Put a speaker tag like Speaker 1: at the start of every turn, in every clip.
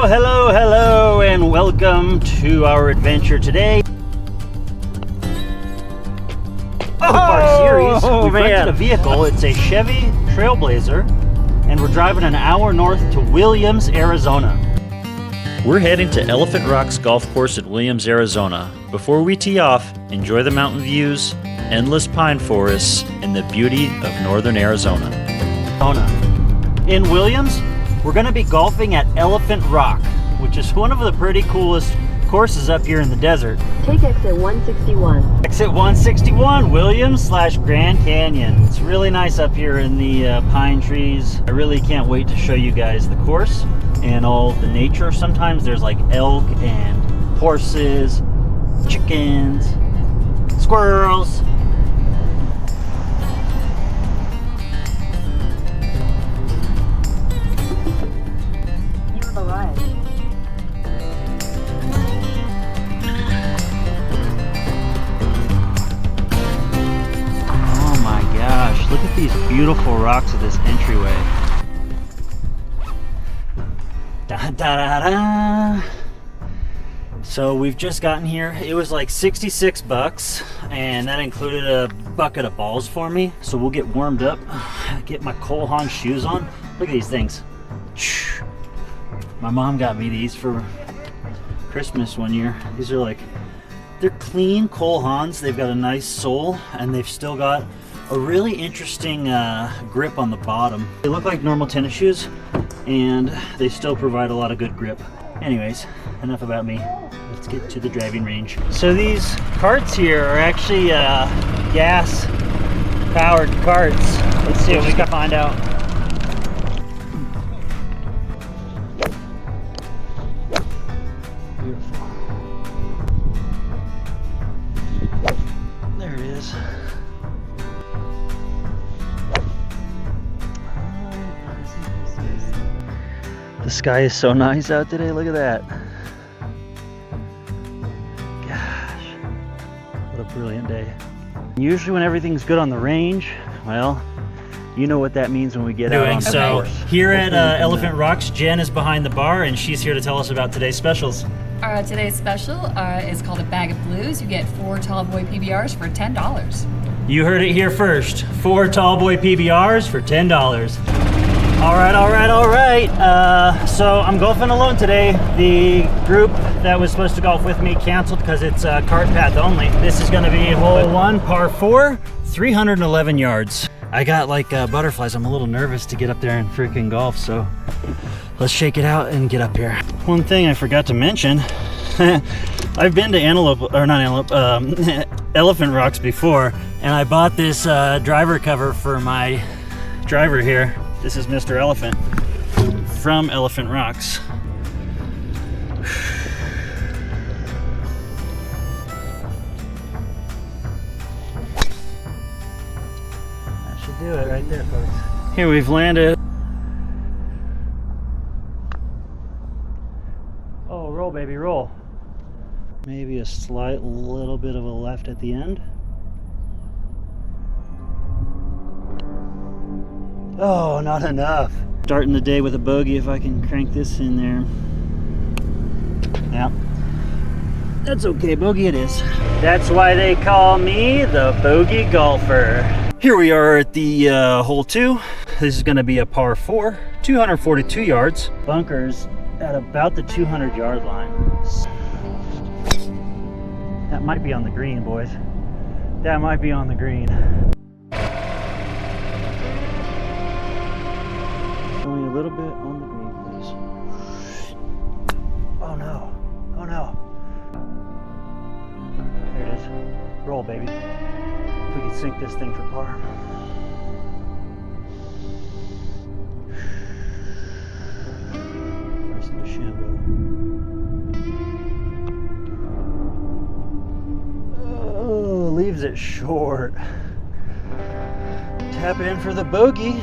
Speaker 1: Hello, and welcome to our adventure today. Our series, we've rented a vehicle. It's a Chevy Trailblazer, and we're driving an hour north to Williams, Arizona.
Speaker 2: We're heading to Elephant Rocks Golf Course at Williams, Arizona. Before we tee off, enjoy the mountain views, endless pine forests, and the beauty of northern Arizona.
Speaker 1: In Williams, we're going to be golfing at Elephant Rock, which is one of the pretty coolest courses up here in the desert.
Speaker 3: Take exit 161.
Speaker 1: Exit 161, Williams/Grand Canyon. It's really nice up here in the pine trees. I really can't wait to show you guys the course and all the nature. Sometimes there's like elk and horses, chickens, squirrels.
Speaker 3: You have arrived.
Speaker 1: Oh my gosh, look at these beautiful rocks of this entryway. Da, da, da, da. So we've just gotten here. It was like 66 bucks, and that included a bucket of balls for me. So we'll get warmed up, get my Haan shoes on. Look at these things. My mom got me these for Christmas one year. These are like, they're clean Haans. They've got a nice sole, and they've still got a really interesting grip on the bottom. They look like normal tennis shoes, and they still provide a lot of good grip. Anyways, enough about me. Let's get to the driving range. So these carts here are actually gas powered carts. Let's see what we can find out. Beautiful. There it is. The sky is so nice out today. Look at that. Gosh, what a brilliant day. Usually when everything's good on the range, well, you know what that means when we get out on the course. Here at Elephant Rocks, Jen is behind the bar, and she's here to tell us about today's specials.
Speaker 4: Today's special is called a bag of blues. You get 4 tall boy PBRs for $10.
Speaker 1: You heard it here first. 4 tall boy PBRs for $10. All right. So I'm golfing alone today. The group that was supposed to golf with me canceled because it's cart path only. This is going to be hole 1, par 4, 311 yards. I got like butterflies. I'm a little nervous to get up there and freaking golf, so let's shake it out and get up here. One thing I forgot to mention, I've been to Elephant Rocks before, and I bought this driver cover for my driver here. This is Mr. Elephant from Elephant Rocks. That should do it right there, folks. Here we've landed. Oh, roll, baby, roll. Maybe a slight little bit of a left at the end. Oh, not enough. Starting the day with a bogey if I can crank this in there. Yeah, that's okay, bogey it is. That's why they call me the bogey golfer. Here we are at the hole 2. This is gonna be a par 4, 242 yards. Bunkers at about the 200 yard line. That might be on the green, boys. That might be on the green. Only a little bit on the green, please. Oh no. Oh no. There it is. Roll, baby. If we could sink this thing for par. Nice and DeChambeau. Oh, leaves it short. Tap in for the bogey.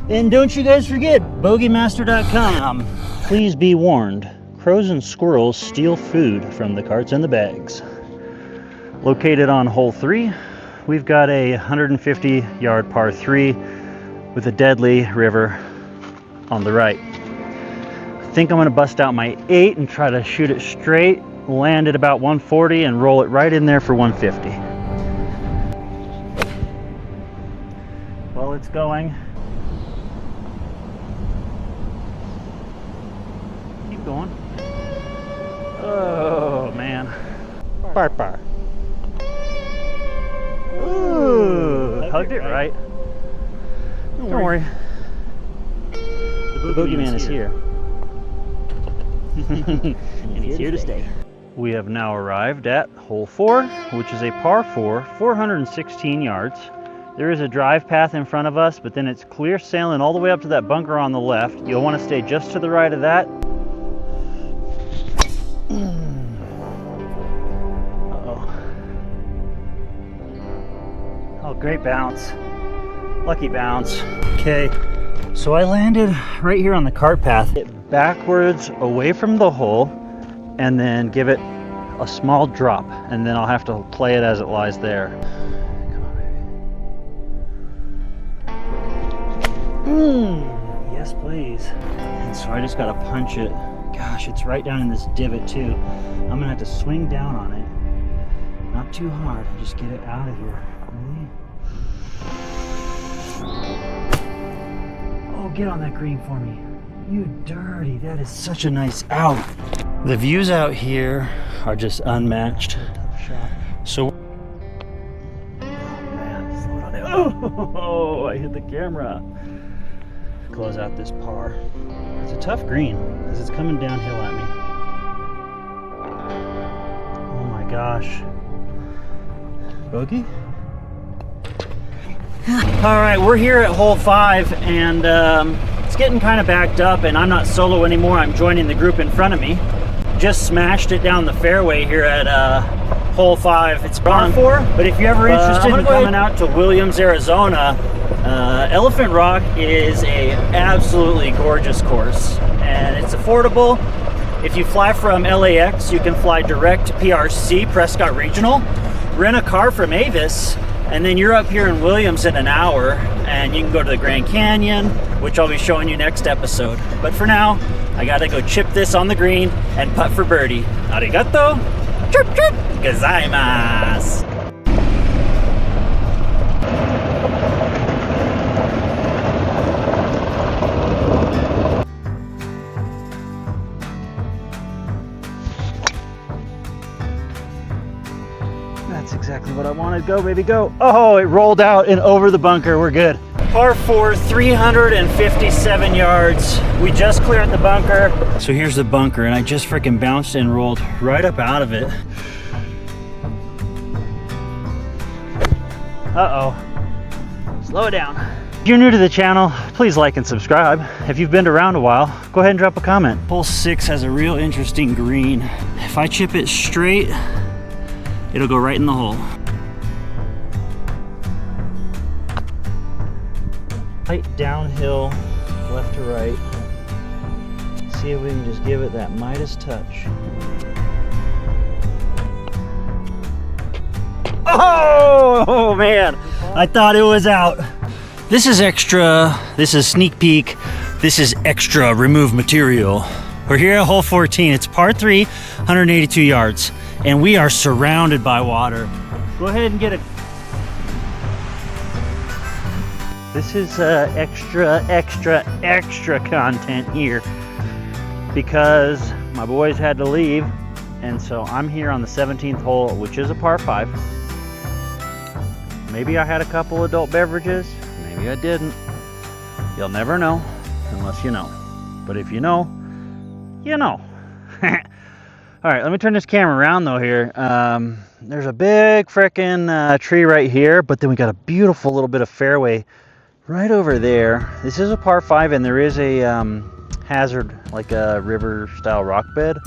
Speaker 1: And don't you guys forget, bogeymaster.com. Please be warned, crows and squirrels steal food from the carts and the bags. Located on hole 3, we've got a 150 yard par 3 with a deadly river on the right. think I'm gonna bust out my 8 and try to shoot it straight, land at about 140 and roll it right in there for 150. Well, it's going. Keep going. Oh man. Bar. Ooh, hugged it right. Don't worry. The boogeyman is here. And he's here to stay. We have now arrived at hole 4, which is a par 4, 416 yards. There is a drive path in front of us, but then it's clear sailing all the way up to that bunker on the left. You'll want to stay just to the right of that. Oh, great bounce. Lucky bounce. Okay, so I landed right here on the cart path. Get backwards away from the hole and then give it a small drop, and then I'll have to play it as it lies there. Come on, baby. Yes, please. And so I just gotta punch it. Gosh, it's right down in this divot too. I'm gonna have to swing down on it. Not too hard, just get it out of here. Oh, get on that green for me. You dirty, that is such a nice out. The views out here are just unmatched. So, oh man, slow down there. Oh, I hit the camera. Close out this par. It's a tough green because it's coming downhill at me. Oh my gosh. Bogey? All right, we're here at hole 5, and it's getting kind of backed up, and I'm not solo anymore. I'm joining the group in front of me. Just smashed it down the fairway here at hole 5. It's par 4, but if you're ever interested in coming out to Williams, Arizona, Elephant Rock is a absolutely gorgeous course, and it's affordable. If you fly from LAX, you can fly direct to PRC, Prescott Regional, rent a car from Avis, and then you're up here in Williams in an hour, and you can go to the Grand Canyon, which I'll be showing you next episode. But for now, I gotta go chip this on the green and putt for birdie. Arigato, chirp chirp, gozaimasu. That's exactly what I wanted. Go, baby, go. Oh, it rolled out and over the bunker. We're good. Par 4, 357 yards. We just cleared the bunker. So here's the bunker, and I just freaking bounced and rolled right up out of it. Uh-oh. Slow it down. If you're new to the channel, please like and subscribe. If you've been around a while, go ahead and drop a comment. Hole 6 has a real interesting green. If I chip it straight, it'll go right in the hole. Right downhill, left to right. See if we can just give it that Midas touch. Oh man, I thought it was out. This is extra, this is sneak peek, this is extra remove material. We're here at hole 14, it's par 3, 182 yards, and we are surrounded by water. Go ahead and get it. This is extra content here because my boys had to leave, and so I'm here on the 17th hole, which is a par 5. Maybe I had a couple adult beverages, maybe I didn't. You'll never know unless you know. But if you know, you know. All right, let me turn this camera around though here. There's a big frickin' tree right here, but then we got a beautiful little bit of fairway right over there. This is a par 5, and there is a hazard, like a river style rock bed,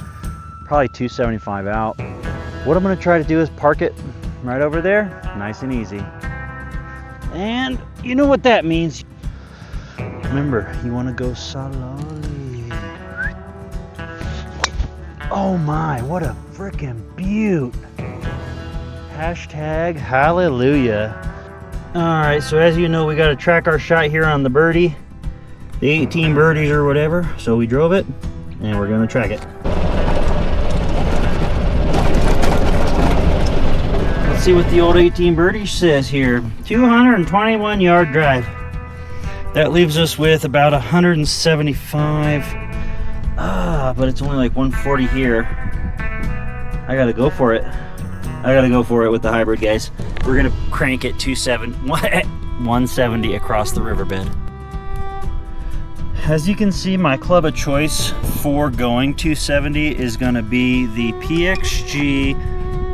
Speaker 1: probably 275 out. What I'm gonna try to do is park it right over there, nice and easy. And you know what that means. Remember, you wanna go slowly. Oh my, what a frickin' beaut. Hashtag hallelujah. All right, so as you know, we got to track our shot here on the birdie, the 18 birdies or whatever. So we drove it and we're gonna track it. Let's see what the old 18 birdie says here. 221 yard drive. That leaves us with about 175. But it's only like 140 here. I gotta go for it. I gotta go for it with the hybrid, guys. We're gonna crank it 170 across the riverbed. As you can see, my club of choice for going 270 is gonna be the PXG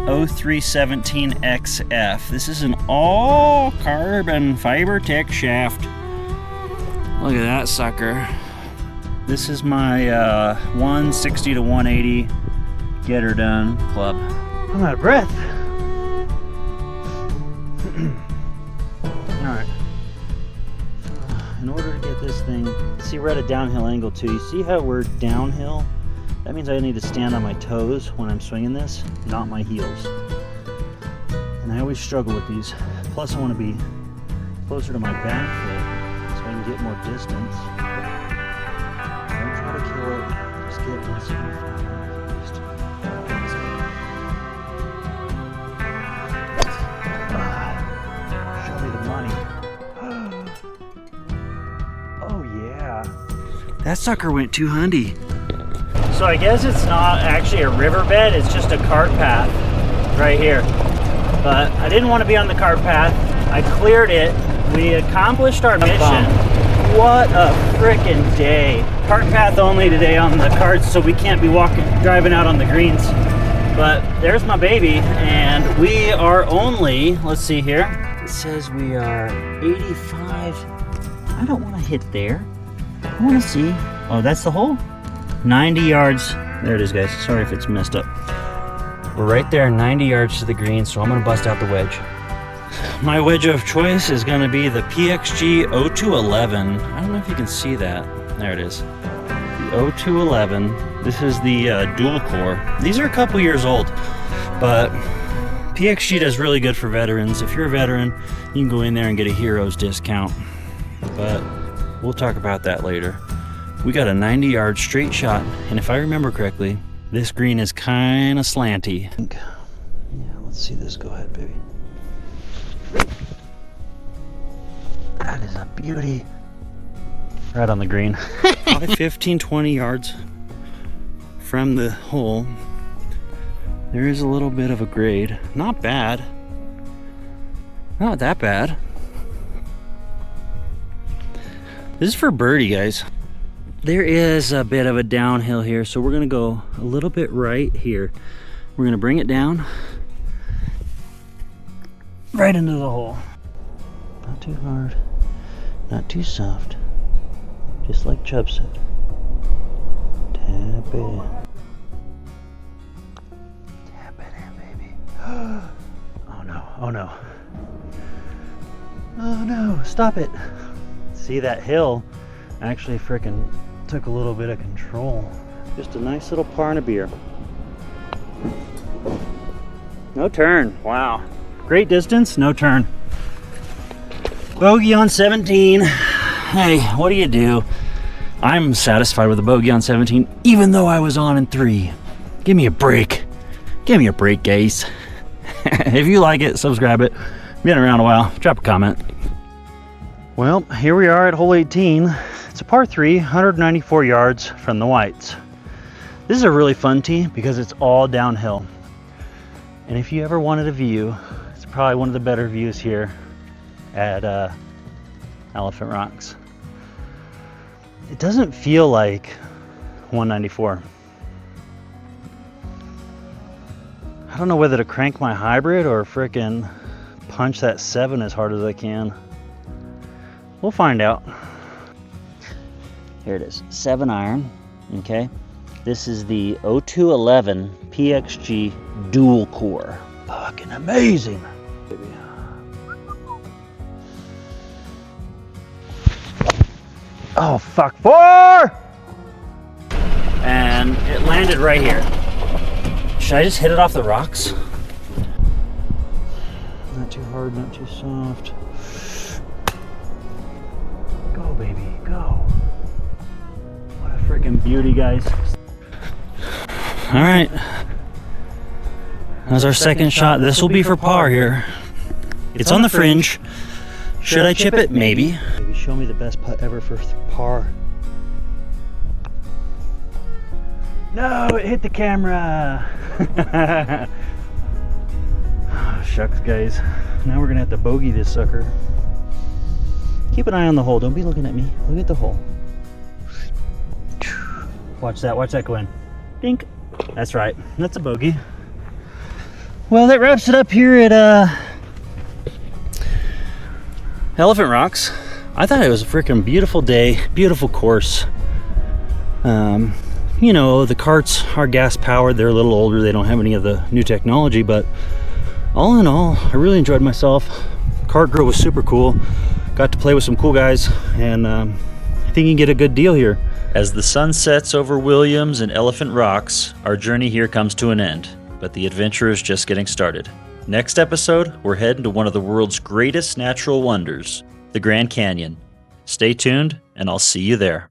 Speaker 1: 0317XF. This is an all carbon fiber tech shaft. Look at that sucker. This is my 160 to 180 get her done club. I'm out of breath. Alright. In order to get this thing, see, we're at a downhill angle too. You see how we're downhill? That means I need to stand on my toes when I'm swinging this, not my heels. And I always struggle with these. Plus I want to be closer to my back foot so I can get more distance. Don't try to kill it, just get 175 at least. Show me the money. Oh yeah. That sucker went 200. So I guess it's not actually a riverbed, it's just a cart path right here. But I didn't want to be on the cart path. I cleared it. We accomplished our mission. What a frickin' day. Cart path only today on the carts, so we can't be driving out on the greens. But there's my baby, and we are only, let's see here. It says we are 85. I don't want to hit there. I want to see. Oh, that's the hole? 90 yards. There it is, guys. Sorry if it's messed up. We're right there, 90 yards to the green, so I'm going to bust out the wedge. My wedge of choice is going to be the PXG 0211. I don't know if you can see that. There it is. The 0211. This is the dual core. These are a couple years old, but PXG does really good for veterans. If you're a veteran, you can go in there and get a hero's discount. But we'll talk about that later. We got a 90-yard straight shot, and if I remember correctly, this green is kind of slanty. Yeah, let's see this. Go ahead, baby. That is a beauty. Right on the green. 15, 20 yards from the hole, there is a little bit of a grade. Not bad. Not that bad. This is for birdie, guys. There is a bit of a downhill here, so we're gonna go a little bit right here. We're gonna bring it down right into the hole. Not too hard, not too soft, just like Chubb said. Tap it in. Tap it in, baby. Oh no, oh no. Oh no, stop it. See, that hill actually frickin' took a little bit of control. Just a nice little par and a beer. No turn, wow. Great distance, no turn. Bogey on 17. Hey, what do? I'm satisfied with a bogey on 17, even though I was on in 3. Give me a break. Give me a break, guys. If you like it, subscribe it. Been around a while, drop a comment. Well, here we are at hole 18. It's a par 3, 194 yards from the whites. This is a really fun tee because it's all downhill. And if you ever wanted a view, it's probably one of the better views here at Elephant Rocks. It doesn't feel like 194. I don't know whether to crank my hybrid or frickin' punch that 7 as hard as I can. We'll find out. Here it is, 7 iron, okay? This is the 0211 PXG dual core. Fucking amazing. Oh, fuck, 4! And it landed right here. Should I just hit it off the rocks? Not too hard, not too soft. Go, baby, go. What a freaking beauty, guys. All right. That's our second shot. This will be for par here. It's on the fringe. Should I chip it? Maybe. Maybe show me the best putt ever for par. No, it hit the camera. Oh, shucks, guys. Now we're gonna have to bogey this sucker. Keep an eye on the hole. Don't be looking at me. Look at the hole. Watch that go in. Dink. That's right. That's a bogey. Well, that wraps it up here at Elephant Rocks. I thought it was a freaking beautiful day, beautiful course. You know, the carts are gas powered. They're a little older. They don't have any of the new technology, but all in all, I really enjoyed myself. Cart Girl was super cool. Got to play with some cool guys, and I think you can get a good deal here.
Speaker 2: As the sun sets over Williams and Elephant Rocks, our journey here comes to an end, but the adventure is just getting started. Next episode, we're heading to one of the world's greatest natural wonders, the Grand Canyon. Stay tuned, and I'll see you there.